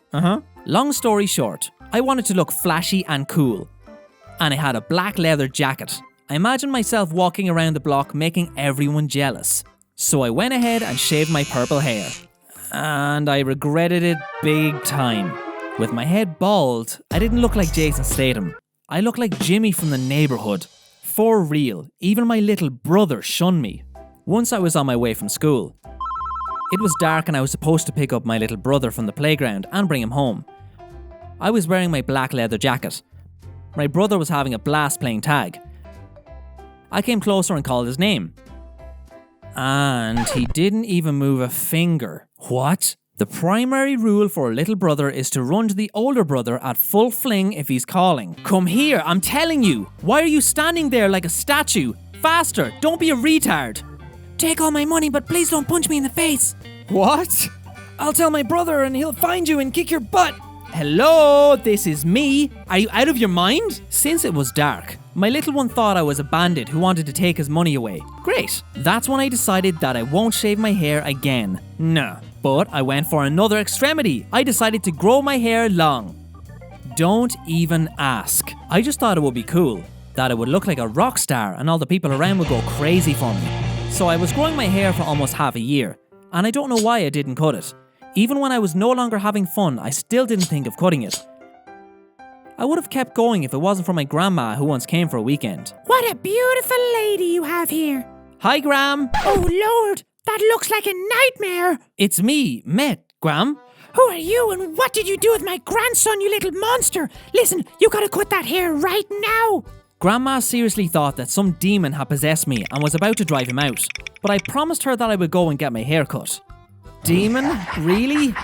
Long story short, I wanted to look flashy and cool. And I had a black leather jacket. I imagined myself walking around the block making everyone jealous. So I went ahead and shaved my purple hair. And I regretted it big time. With my head bald, I didn't look like Jason Statham. I looked like Jimmy from the neighborhood. For real, even my little brother shunned me. Once I was on my way from school. It was dark and I was supposed to pick up my little brother from the playground and bring him home. I was wearing my black leather jacket. My brother was having a blast playing tag. I came closer and called his name. And he didn't even move a finger. What? The primary rule for a little brother is to run to the older brother at full fling if he's calling. Come here, I'm telling you. Why are you standing there like a statue? Faster, don't be a retard. Take all my money, but please don't punch me in the face. What? I'll tell my brother and he'll find you and kick your butt. Hello, this is me. Are you out of your mind? Since it was dark, my little one thought I was a bandit who wanted to take his money away. Great. That's when I decided that I won't shave my hair again. Nah. But I went for another extremity. I decided to grow my hair long. Don't even ask. I just thought it would be cool. That I would look like a rock star and all the people around would go crazy for me. So I was growing my hair for almost half a year. And I don't know why I didn't cut it. Even when I was no longer having fun, I still didn't think of cutting it. I would have kept going if it wasn't for my grandma who once came for a weekend. What a beautiful lady you have here. Hi, Gram. Oh, Lord, that looks like a nightmare. It's me, METT, Gram. Who are you and what did you do with my grandson, you little monster? Listen, you gotta cut that hair right now. Grandma seriously thought that some demon had possessed me and was about to drive him out, but I promised her that I would go and get my hair cut. Demon? Really?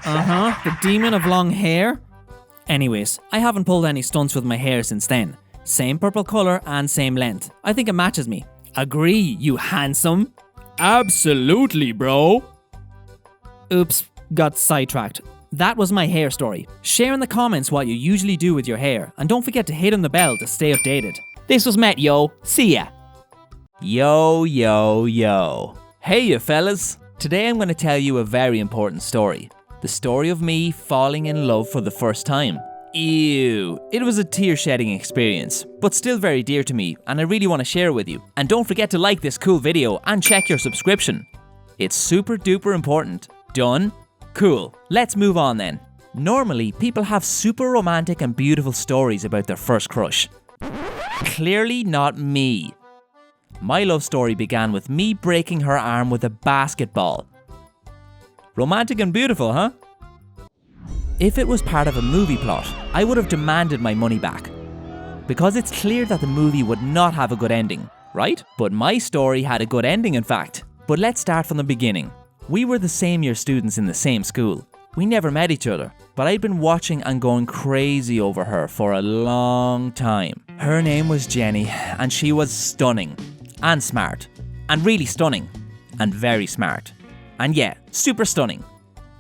The demon of long hair? Anyways, I haven't pulled any stunts with my hair since then. Same purple colour and same length. I think it matches me. Agree, you handsome. Absolutely, bro. Oops, got sidetracked. That was my hair story. Share in the comments what you usually do with your hair, and don't forget to hit on the bell to stay updated. This was METT, yo. See ya. Yo, yo, yo. Hey, you fellas. Today I'm going to tell you a very important story. The story of me falling in love for the first time. Ew. It was a tear-shedding experience, but still very dear to me, and I really want to share it with you. And don't forget to like this cool video and check your subscription. It's super duper important. Done? Cool. Let's move on then. Normally, people have super romantic and beautiful stories about their first crush. Clearly not me. My love story began with me breaking her arm with a basketball. Romantic and beautiful, huh? If it was part of a movie plot, I would have demanded my money back. Because it's clear that the movie would not have a good ending, right? But my story had a good ending, in fact. But let's start from the beginning. We were the same year students in the same school. We never met each other, but I'd been watching and going crazy over her for a long time. Her name was Jenny, and she was stunning. And smart. And really stunning. And very smart. And yeah, super stunning.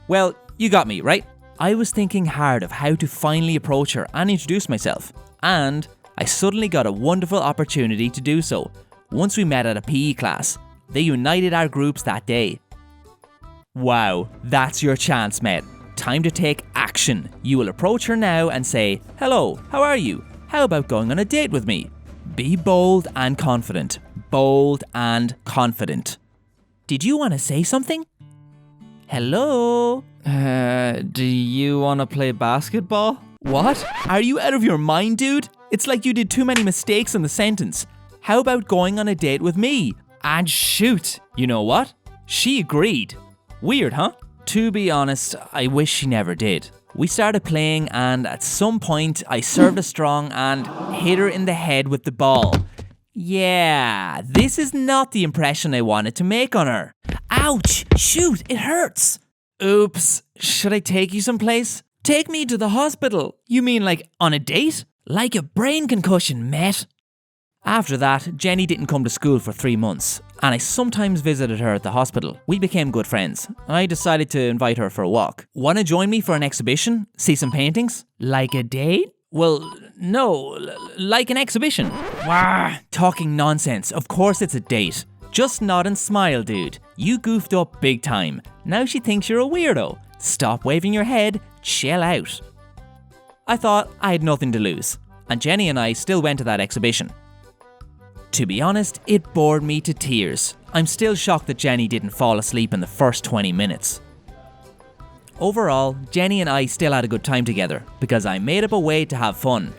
Well, you got me, right? I was thinking hard of how to finally approach her and introduce myself. And I suddenly got a wonderful opportunity to do so. Once we met at a PE class. They united our groups that day. Wow, that's your chance, METT. Time to take action. You will approach her now and say, "Hello, how are you? How about going on a date with me?" Be bold and confident. Bold and confident. Did you want to say something? Hello? Do you want to play basketball? What? Are you out of your mind, dude? It's like you did too many mistakes in the sentence. How about going on a date with me? And shoot, you know what? She agreed. Weird, huh? To be honest, I wish she never did. We started playing and at some point I served a strong and hit her in the head with the ball. Yeah, this is not the impression I wanted to make on her. Ouch! Shoot, it hurts! Oops, should I take you someplace? Take me to the hospital. You mean like on a date? Like a brain concussion, METT. After that, Jenny didn't come to school for 3 months, and I sometimes visited her at the hospital. We became good friends. I decided to invite her for a walk. Wanna join me for an exhibition? See some paintings? Like a date? Well, no, like an exhibition. Wah, talking nonsense. Of course it's a date. Just nod and smile, dude. You goofed up big time. Now she thinks you're a weirdo. Stop waving your head, chill out. I thought I had nothing to lose, and Jenny and I still went to that exhibition. To be honest, it bored me to tears. I'm still shocked that Jenny didn't fall asleep in the first 20 minutes. Overall, Jenny and I still had a good time together because I made up a way to have fun.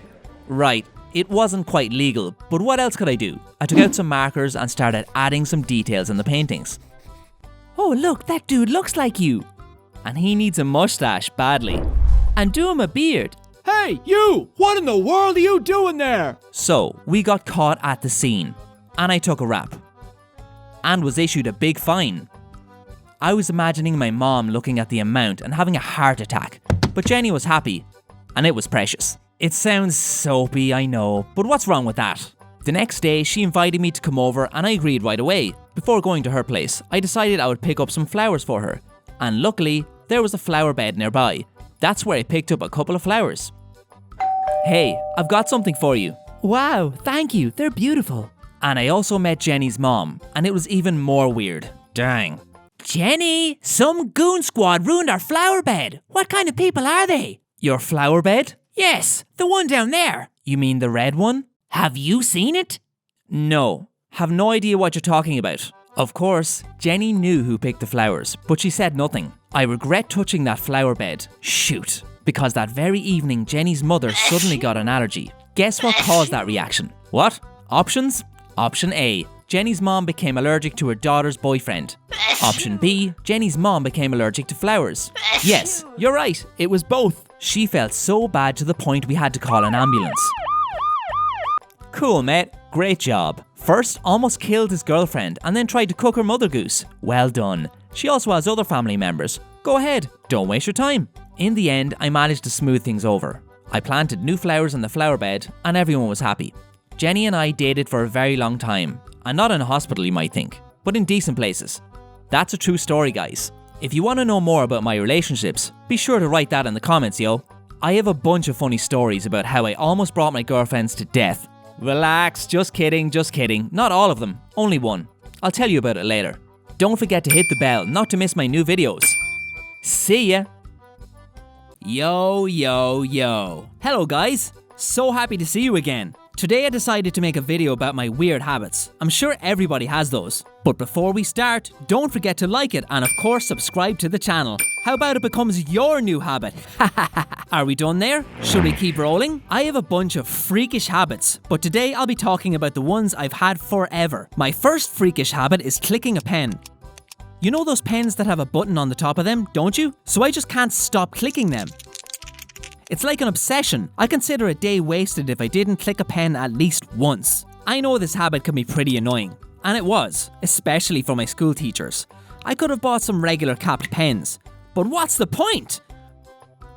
Right, it wasn't quite legal, but what else could I do? I took out some markers and started adding some details in the paintings. Oh look, that dude looks like you. And he needs a mustache badly. And do him a beard. Hey, you! What in the world are you doing there? So, we got caught at the scene, and I took a rap, and was issued a big fine. I was imagining my mom looking at the amount and having a heart attack, but Jenny was happy, and it was precious. It sounds soapy, I know, but what's wrong with that? The next day, she invited me to come over and I agreed right away. Before going to her place, I decided I would pick up some flowers for her, and luckily, there was a flower bed nearby. That's where I picked up a couple of flowers. Hey, I've got something for you. Wow, thank you, they're beautiful. And I also met Jenny's mom, and it was even more weird. Dang. Jenny, some goon squad ruined our flower bed. What kind of people are they? Your flower bed? Yes, the one down there. You mean the red one? Have you seen it? No, have no idea what you're talking about. Of course, Jenny knew who picked the flowers, but she said nothing. I regret touching that flower bed. Shoot. Because that very evening, Jenny's mother suddenly got an allergy. Guess what caused that reaction? What? Options? Option A. Jenny's mom became allergic to her daughter's boyfriend. Option B. Jenny's mom became allergic to flowers. Yes, you're right. It was both. She felt so bad to the point we had to call an ambulance. Cool, mate. Great job. First, almost killed his girlfriend and then tried to cook her mother goose. Well done. She also has other family members. Go ahead. Don't waste your time. In the end, I managed to smooth things over. I planted new flowers in the flower bed and everyone was happy. Jenny and I dated for a very long time. And not in a hospital, you might think, but in decent places. That's a true story, guys. If you want to know more about my relationships, be sure to write that in the comments, yo. I have a bunch of funny stories about how I almost brought my girlfriends to death. Relax, just kidding. Not all of them, only one. I'll tell you about it later. Don't forget to hit the bell not to miss my new videos. See ya! Yo. Hello guys, so happy to see you again. Today I decided to make a video about my weird habits. I'm sure everybody has those. But before we start, don't forget to like it and of course subscribe to the channel. How about it becomes your new habit? Are we done there? Should we keep rolling? I have a bunch of freakish habits, but today I'll be talking about the ones I've had forever. My first freakish habit is clicking a pen. You know those pens that have a button on the top of them, don't you? So I just can't stop clicking them. It's like an obsession. I consider a day wasted if I didn't click a pen at least once. I know this habit can be pretty annoying, and it was, especially for my school teachers. I could have bought some regular capped pens, but what's the point?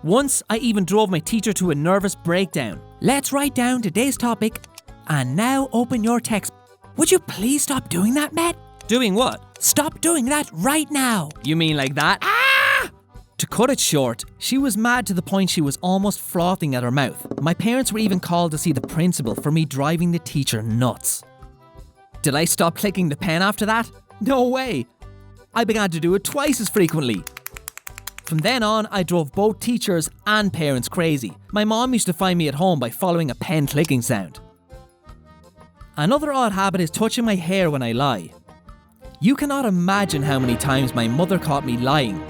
Once, I even drove my teacher to a nervous breakdown. Let's write down today's topic, and now open your text. Would you please stop doing that, Matt? Doing what? Stop doing that right now. You mean like that? To cut it short, she was mad to the point she was almost frothing at her mouth. My parents were even called to see the principal for me driving the teacher nuts. Did I stop clicking the pen after that? No way! I began to do it twice as frequently. From then on, I drove both teachers and parents crazy. My mom used to find me at home by following a pen clicking sound. Another odd habit is touching my hair when I lie. You cannot imagine how many times my mother caught me lying.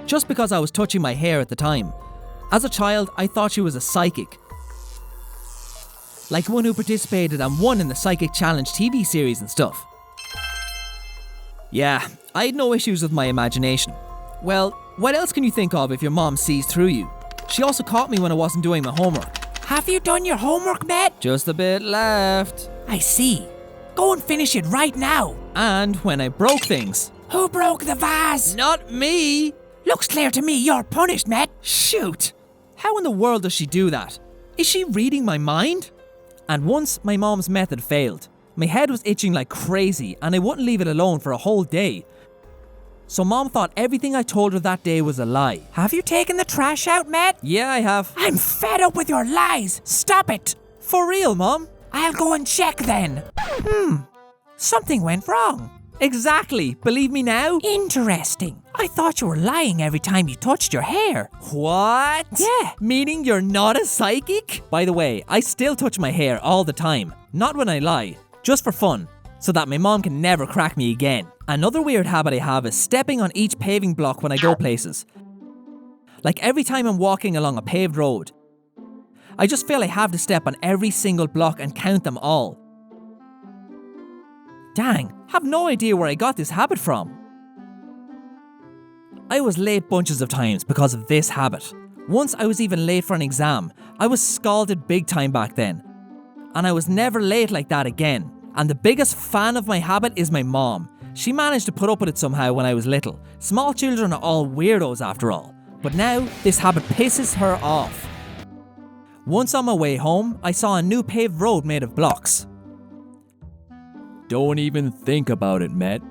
Just because I was touching my hair at the time. As a child, I thought she was a psychic. Like one who participated and won in the Psychic Challenge TV series and stuff. Yeah, I had no issues with my imagination. Well, what else can you think of if your mom sees through you? She also caught me when I wasn't doing my homework. Have you done your homework, Matt? Just a bit left. I see. Go and finish it right now. And when I broke things. Who broke the vase? Not me! Looks clear to me you're punished, Matt. Shoot! How in the world does she do that? Is she reading my mind? And once my mom's method failed. My head was itching like crazy and I wouldn't leave it alone for a whole day. So mom thought everything I told her that day was a lie. Have you taken the trash out, Matt? Yeah, I have. I'm fed up with your lies. Stop it. For real, Mom? I'll go and check then. Something went wrong. Exactly. Believe me now? Interesting. I thought you were lying every time you touched your hair. What? Yeah. Meaning you're not a psychic? By the way, I still touch my hair all the time. Not when I lie. Just for fun. So that my mom can never crack me again. Another weird habit I have is stepping on each paving block when I go places. Like every time I'm walking along a paved road. I just feel I have to step on every single block and count them all. Dang, have no idea where I got this habit from. I was late bunches of times because of this habit. Once I was even late for an exam. I was scalded big time back then. And I was never late like that again. And the biggest fan of my habit is my mom. She managed to put up with it somehow when I was little. Small children are all weirdos after all. But now, this habit pisses her off. Once on my way home, I saw a new paved road made of blocks. Don't even think about it, Matt.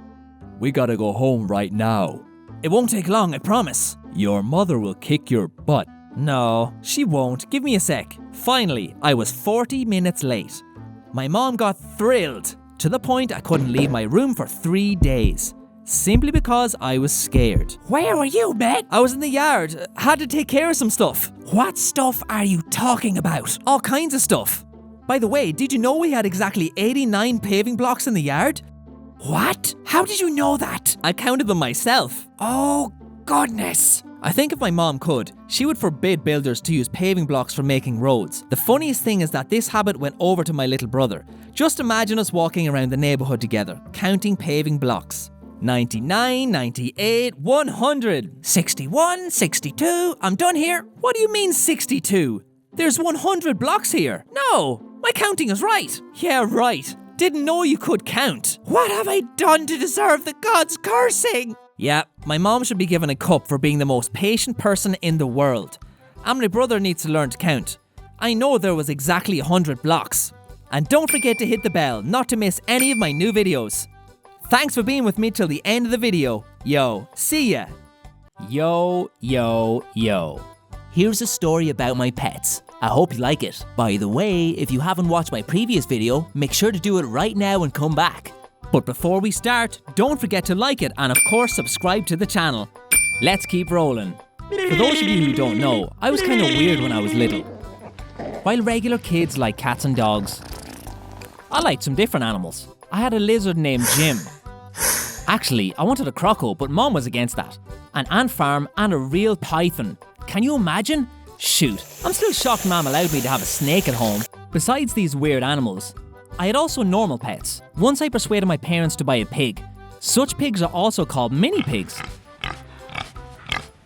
We gotta go home right now. It won't take long, I promise. Your mother will kick your butt. No, she won't. Give me a sec. Finally, I was 40 minutes late. My mom got thrilled, to the point I couldn't leave my room for 3 days. Simply because I was scared. Where were you, Matt? I was in the yard, had to take care of some stuff. What stuff are you talking about? All kinds of stuff. By the way, did you know we had exactly 89 paving blocks in the yard? What? How did you know that? I counted them myself. Oh, goodness. I think if my mom could, she would forbid builders to use paving blocks for making roads. The funniest thing is that this habit went over to my little brother. Just imagine us walking around the neighborhood together, counting paving blocks. 99, 98, 100, 61, 62, I'm done here. What do you mean 62? There's 100 blocks here. No, my counting is right. Yeah, right. Didn't know you could count. What have I done to deserve the gods' cursing? Yeah, my mom should be given a cup for being the most patient person in the world. And my brother needs to learn to count. I know there was exactly 100 blocks. And don't forget to hit the bell not to miss any of my new videos. Thanks for being with me till the end of the video. Yo, see ya. Yo, yo, yo. Here's a story about my pets. I hope you like it. By the way, if you haven't watched my previous video, make sure to do it right now and come back. But before we start, don't forget to like it and of course subscribe to the channel. Let's keep rolling. For those of you who don't know, I was kind of weird when I was little. While regular kids like cats and dogs, I liked some different animals. I had a lizard named Jim. Actually, I wanted a croco, but Mom was against that. An ant farm and a real python. Can you imagine? Shoot, I'm still shocked Mom allowed me to have a snake at home. Besides these weird animals, I had also normal pets. Once I persuaded my parents to buy a pig. Such pigs are also called mini pigs.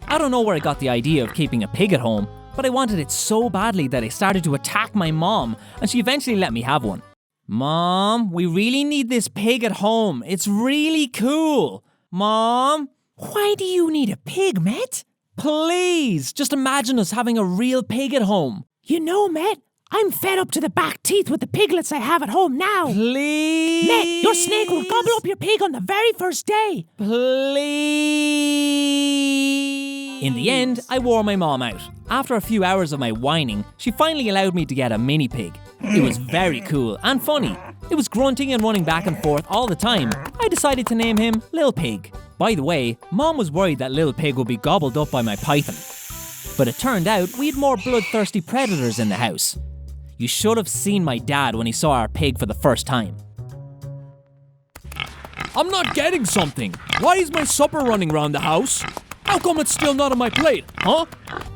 I don't know where I got the idea of keeping a pig at home, but I wanted it so badly that I started to attack my mom, and she eventually let me have one. Mom, we really need this pig at home. It's really cool. Mom? Why do you need a pig, Matt? Please, just imagine us having a real pig at home. You know, Matt, I'm fed up to the back teeth with the piglets I have at home now. Please. Matt, your snake will gobble up your pig on the very first day. Please. In the end, I wore my mom out. After a few hours of my whining, she finally allowed me to get a mini pig. It was very cool and funny. It was grunting and running back and forth all the time. I decided to name him Lil Pig. By the way, Mom was worried that Lil Pig would be gobbled up by my python. But it turned out we had more bloodthirsty predators in the house. You should have seen my dad when he saw our pig for the first time. I'm not getting something. Why is my supper running around the house? How come it's still not on my plate, huh?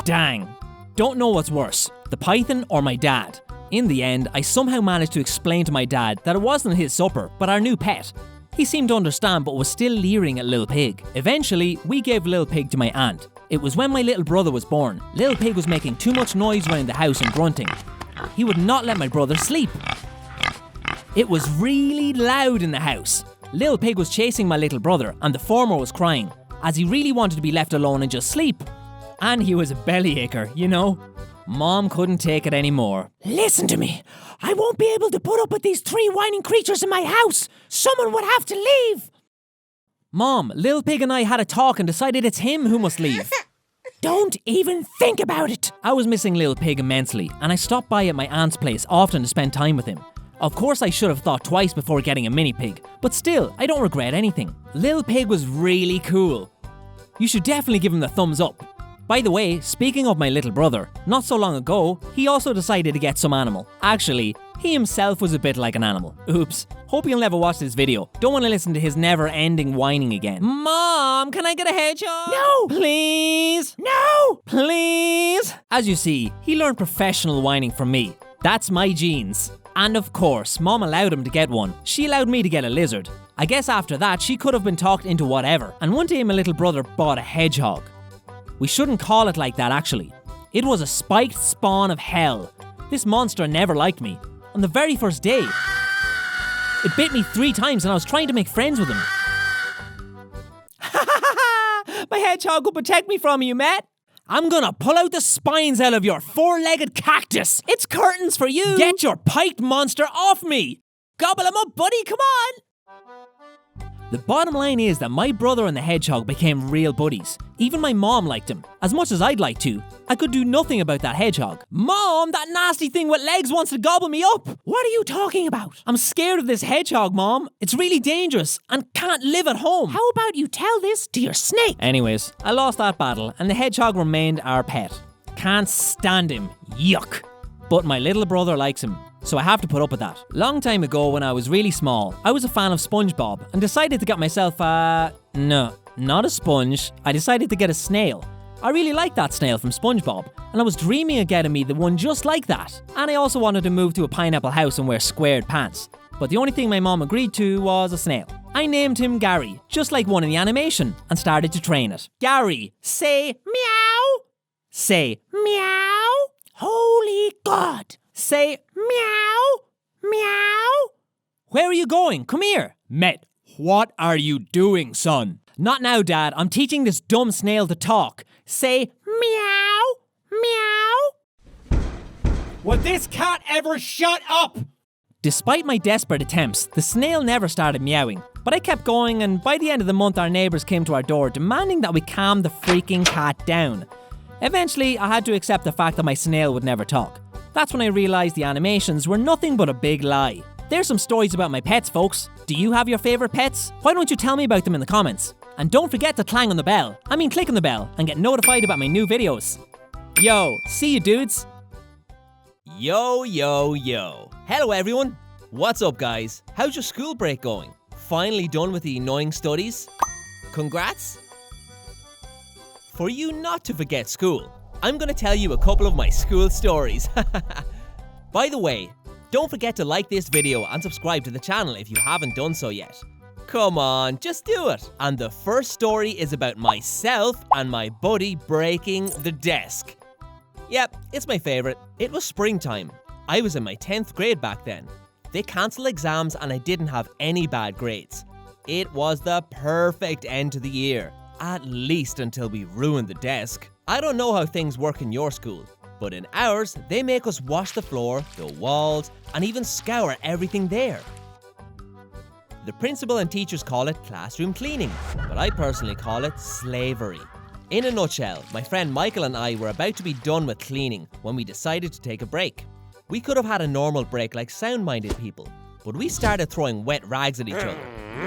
Dang. Don't know what's worse, the python or my dad. In the end, I somehow managed to explain to my dad that it wasn't his supper, but our new pet. He seemed to understand but was still leering at Lil Pig. Eventually, we gave Lil Pig to my aunt. It was when my little brother was born. Lil Pig was making too much noise around the house and grunting. He would not let my brother sleep. It was really loud in the house. Lil Pig was chasing my little brother and the former was crying, as he really wanted to be left alone and just sleep. And he was a bellyacher, you know. Mom couldn't take it anymore. Listen to me. I won't be able to put up with these 3 whining creatures in my house. Someone would have to leave. Mom, Lil Pig and I had a talk and decided it's him who must leave. Don't even think about it. I was missing Lil Pig immensely, and I stopped by at my aunt's place often to spend time with him. Of course I should have thought twice before getting a mini pig, but still, I don't regret anything. Lil Pig was really cool. You should definitely give him the thumbs up. By the way, speaking of my little brother, not so long ago, he also decided to get some animal. Actually, he himself was a bit like an animal. Oops. Hope you'll never watch this video. Don't want to listen to his never-ending whining again. Mom, can I get a hedgehog? No! Please? No! Please? As you see, he learned professional whining from me. That's my genes. And of course, Mom allowed him to get one. She allowed me to get a lizard. I guess after that, she could have been talked into whatever. And one day my little brother bought a hedgehog. We shouldn't call it like that actually. It was a spiked spawn of hell. This monster never liked me. On the very first day, it bit me 3 times and I was trying to make friends with him. My hedgehog will protect me from you, Matt. I'm gonna pull out the spines out of your 4-legged cactus. It's curtains for you. Get your piked monster off me. Gobble him up, buddy, come on. The bottom line is that my brother and the hedgehog became real buddies. Even my mom liked him. As much as I'd like to, I could do nothing about that hedgehog. Mom, that nasty thing with legs wants to gobble me up. What are you talking about? I'm scared of this hedgehog, Mom. It's really dangerous and can't live at home. How about you tell this to your snake? Anyways, I lost that battle and the hedgehog remained our pet. Can't stand him. Yuck. But my little brother likes him, so I have to put up with that. Long time ago when I was really small, I was a fan of SpongeBob and decided to get myself no, not a sponge. I decided to get a snail. I really liked that snail from SpongeBob, and I was dreaming of getting me the one just like that. And I also wanted to move to a pineapple house and wear squared pants. But the only thing my mom agreed to was a snail. I named him Gary, just like one in the animation, and started to train it. Gary, say meow. Say meow. Holy God! Say meow. Meow! Where are you going? Come here. Met, what are you doing, son? Not now, Dad. I'm teaching this dumb snail to talk. Say Meow! Meow! Will this cat ever shut up? Despite my desperate attempts, the snail never started meowing. But I kept going, and by the end of the month our neighbours came to our door demanding that we calm the freaking cat down. Eventually, I had to accept the fact that my snail would never talk. That's when I realised the animations were nothing but a big lie. There's some stories about my pets, folks. Do you have your favourite pets? Why don't you tell me about them in the comments? And don't forget to click on the bell, and get notified about my new videos. Yo, see you dudes. Yo. Hello everyone. What's up guys? How's your school break going? Finally done with the annoying studies? Congrats? For you not to forget school, I'm gonna tell you a couple of my school stories. By the way, don't forget to like this video and subscribe to the channel if you haven't done so yet. Come on, just do it. And the first story is about myself and my buddy breaking the desk. Yep, it's my favourite. It was springtime. I was in my 10th grade back then. They cancelled exams and I didn't have any bad grades. It was the perfect end to the year. At least until we ruined the desk. I don't know how things work in your school, but in ours, they make us wash the floor, the walls, and even scour everything there. The principal and teachers call it classroom cleaning, but I personally call it slavery. In a nutshell, my friend Michael and I were about to be done with cleaning when we decided to take a break. We could have had a normal break like sound-minded people, but we started throwing wet rags at each other,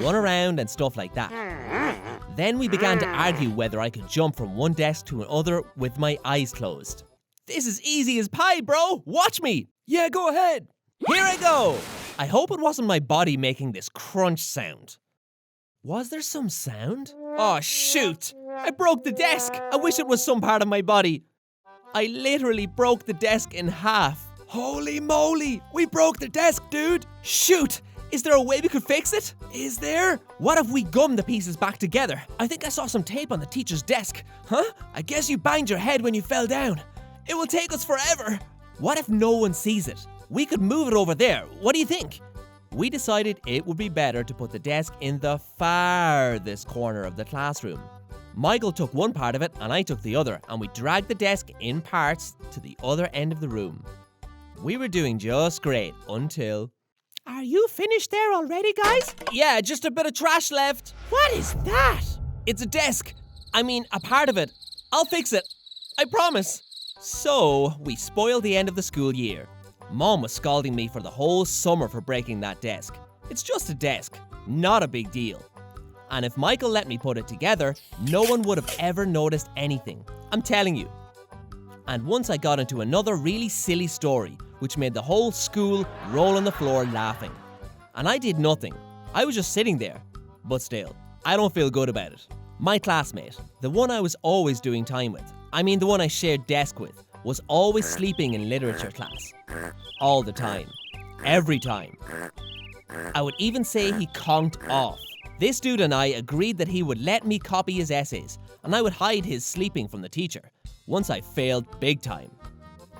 run around and stuff like that. Then we began to argue whether I could jump from one desk to another with my eyes closed. This is easy as pie, bro! Watch me! Yeah, go ahead. Here I go! I hope it wasn't my body making this crunch sound. Was there some sound? Oh shoot! I broke the desk! I wish it was some part of my body. I literally broke the desk in half. Holy moly! We broke the desk, dude! Shoot! Is there a way we could fix it? Is there? What if we gum the pieces back together? I think I saw some tape on the teacher's desk. Huh? I guess you banged your head when you fell down. It will take us forever. What if no one sees it? We could move it over there. What do you think? We decided it would be better to put the desk in the farthest corner of the classroom. Michael took one part of it and I took the other, and we dragged the desk in parts to the other end of the room. We were doing just great until... Are you finished there already, guys? Yeah, just a bit of trash left. What is that? It's a desk. I mean, a part of it. I'll fix it. I promise. So, we spoiled the end of the school year. Mom was scalding me for the whole summer for breaking that desk. It's just a desk, not a big deal. And if Michael let me put it together, no one would have ever noticed anything. I'm telling you. And once I got into another really silly story, which made the whole school roll on the floor laughing. And I did nothing. I was just sitting there. But still, I don't feel good about it. My classmate, the one I was always doing time with, the one I shared desk with, was always sleeping in literature class. All the time. Every time. I would even say he conked off. This dude and I agreed that he would let me copy his essays, and I would hide his sleeping from the teacher, once I failed big time.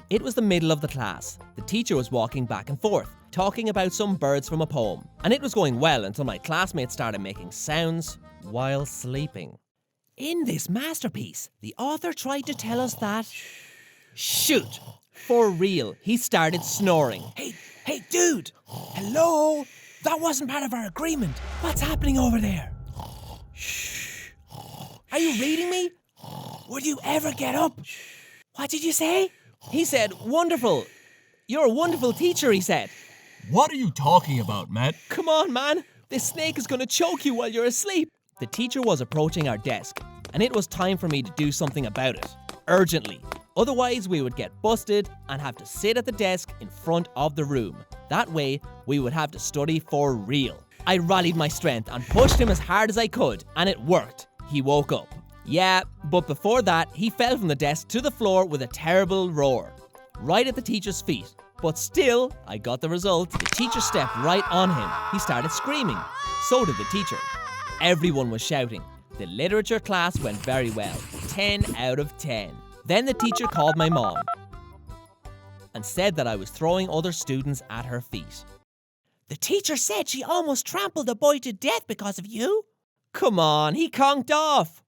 It was the middle of the class. The teacher was walking back and forth, talking about some birds from a poem, and it was going well until my classmates started making sounds while sleeping. In this masterpiece, the author tried to tell us that... Shoot! For real, he started snoring. Hey, dude! Hello? That wasn't part of our agreement. What's happening over there? Shh. Are you reading me? Would you ever get up? What did you say? He said, wonderful. You're a wonderful teacher, he said. What are you talking about, Matt? Come on, man. This snake is going to choke you while you're asleep. The teacher was approaching our desk, and it was time for me to do something about it. Urgently. Otherwise, we would get busted and have to sit at the desk in front of the room. That way, we would have to study for real. I rallied my strength and pushed him as hard as I could, and it worked. He woke up. Yeah, but before that, he fell from the desk to the floor with a terrible roar, right at the teacher's feet. But still, I got the result. The teacher stepped right on him. He started screaming. So did the teacher. Everyone was shouting. The literature class went very well. 10 out of 10. Then the teacher called my mom and said that I was throwing other students at her feet. The teacher said she almost trampled a boy to death because of you. Come on, he conked off.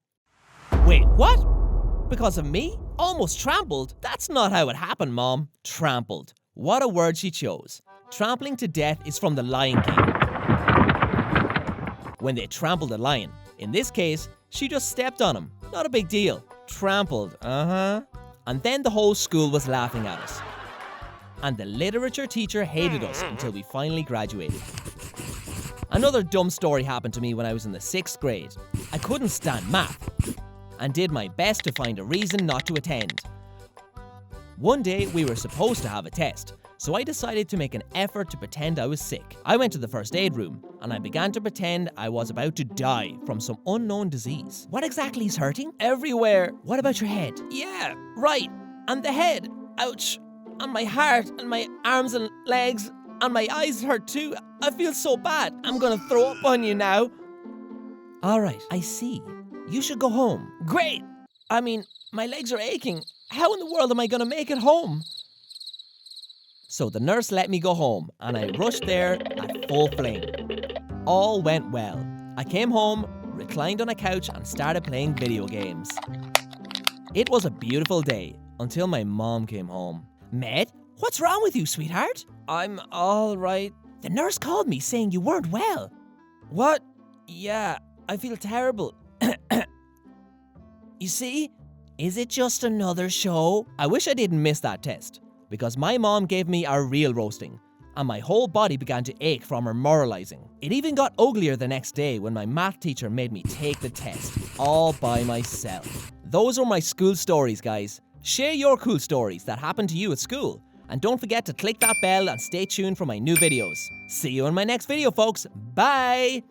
Wait, what? Because of me? Almost trampled? That's not how it happened, Mom. Trampled. What a word she chose. Trampling to death is from the Lion King, when they trampled a lion. In this case, she just stepped on him. Not a big deal. Trampled, And then the whole school was laughing at us. And the literature teacher hated us until we finally graduated. Another dumb story happened to me when I was in the 6th grade. I couldn't stand math and did my best to find a reason not to attend. One day we were supposed to have a test, so I decided to make an effort to pretend I was sick. I went to the first aid room and I began to pretend I was about to die from some unknown disease. What exactly is hurting? Everywhere. What about your head? Yeah, right. And the head. Ouch. And my heart and my arms and legs and my eyes hurt too. I feel so bad. I'm gonna throw up on you now. All right, I see. You should go home. Great. I mean, my legs are aching. How in the world am I gonna make it home? So the nurse let me go home and I rushed there at full flame. All went well. I came home, reclined on a couch and started playing video games. It was a beautiful day until my mom came home. Med, what's wrong with you, sweetheart? I'm all right. The nurse called me saying you weren't well. What? Yeah, I feel terrible. You see? Is it just another show? I wish I didn't miss that test, because my mom gave me a real roasting, and my whole body began to ache from her moralizing. It even got uglier the next day when my math teacher made me take the test, all by myself. Those were my school stories, guys. Share your cool stories that happened to you at school. And don't forget to click that bell and stay tuned for my new videos. See you in my next video, folks. Bye!